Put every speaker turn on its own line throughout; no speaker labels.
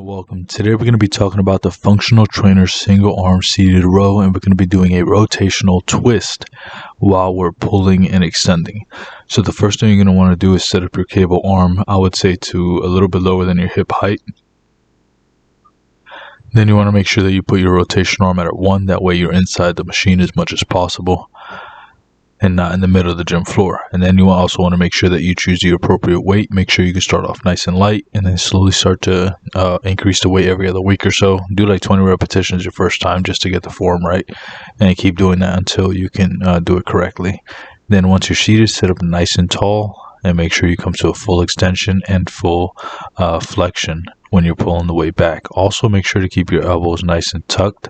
Welcome. Today we're going to be talking about the functional trainer single arm seated row, and we're going to be doing a rotational twist while we're pulling and extending. So the first thing you're going to want to do is set up your cable arm, I would say to a little bit lower than your hip height. Then you want to make sure that you put your rotation arm at 1, that way you're inside the machine as much as possible and not in the middle of the gym floor. And then you also want to make sure that you choose the appropriate weight. Make sure you can start off nice and light and then slowly start to increase the weight every other week or so. Do like 20 repetitions your first time just to get the form right, and keep doing that until you can do it correctly. Then once you're seated, sit up nice and tall and make sure you come to a full extension and full flexion when you're pulling the weight back. Also make sure to keep your elbows nice and tucked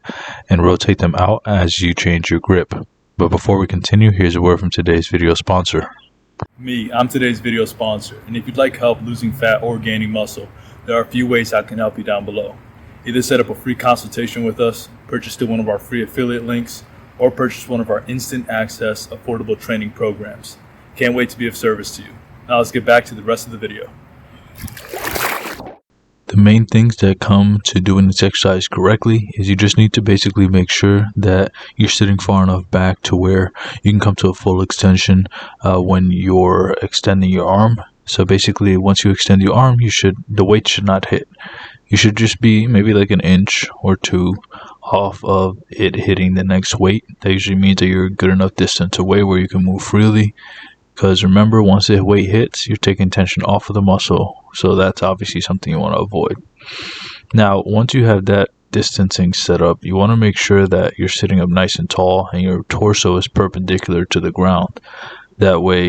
and rotate them out as you change your grip. But before we continue, here's a word from today's video sponsor.
I'm today's video sponsor, and if you'd like help losing fat or gaining muscle, there are a few ways I can help you down below. Either set up a free consultation with us, purchase through one of our free affiliate links, or purchase one of our instant access affordable training programs. Can't wait to be of service to you. Now let's get back to the rest of the video.
The main things that come to doing this exercise correctly is you just need to basically make sure that you're sitting far enough back to where you can come to a full extension when you're extending your arm. So basically, once you extend your arm, the weight should not hit. You should just be maybe like an inch or two off of it hitting the next weight. That usually means that you're a good enough distance away where you can move freely. Because remember, once the weight hits, you're taking tension off of the muscle. So that's obviously something you want to avoid. Now, once you have that distancing set up, you want to make sure that you're sitting up nice and tall and your torso is perpendicular to the ground. That way,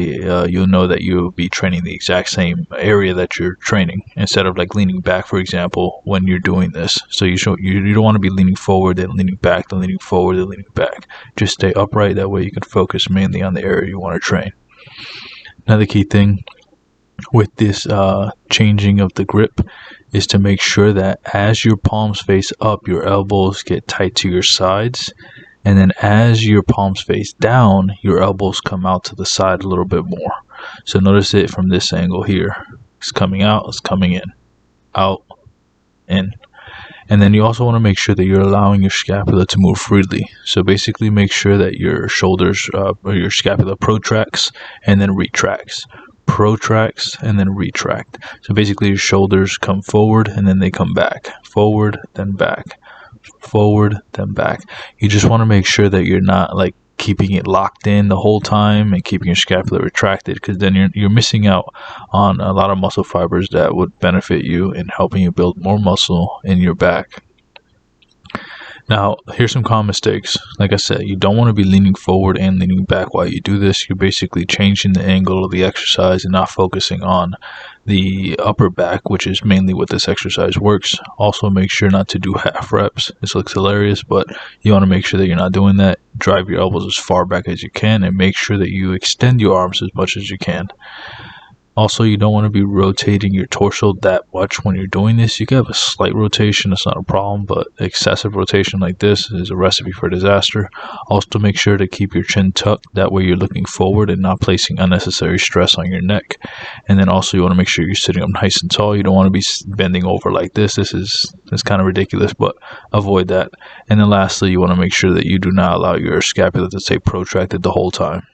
you'll know that you'll be training the exact same area that you're training, instead of like leaning back, for example, when you're doing this. So you don't want to be leaning forward, then leaning back, then leaning forward, then leaning back. Just stay upright. That way you can focus mainly on the area you want to train. Another key thing with this changing of the grip is to make sure that as your palms face up, your elbows get tight to your sides, and then as your palms face down, your elbows come out to the side a little bit more. So notice it from this angle here. It's coming out, it's coming in, out, in. And then you also want to make sure that you're allowing your scapula to move freely. So basically make sure that your shoulders or your scapula protracts and then retracts. Protracts and then retract. So basically your shoulders come forward and then they come back. Forward, then back. Forward, then back. You just want to make sure that you're not like keeping it locked in the whole time and keeping your scapula retracted, because then you're missing out on a lot of muscle fibers that would benefit you in helping you build more muscle in your back. Now, here's some common mistakes. Like I said, you don't want to be leaning forward and leaning back while you do this. You're basically changing the angle of the exercise and not focusing on the upper back, which is mainly what this exercise works. Also, make sure not to do half reps. This looks hilarious, but you want to make sure that you're not doing that. Drive your elbows as far back as you can and make sure that you extend your arms as much as you can. Also, you don't want to be rotating your torso that much when you're doing this. You can have a slight rotation, that's not a problem, but excessive rotation like this is a recipe for disaster. Also, make sure to keep your chin tucked. That way you're looking forward and not placing unnecessary stress on your neck. And then also you want to make sure you're sitting up nice and tall. You don't want to be bending over like this. This is kind of ridiculous, but avoid that. And then lastly, you want to make sure that you do not allow your scapula to stay protracted the whole time.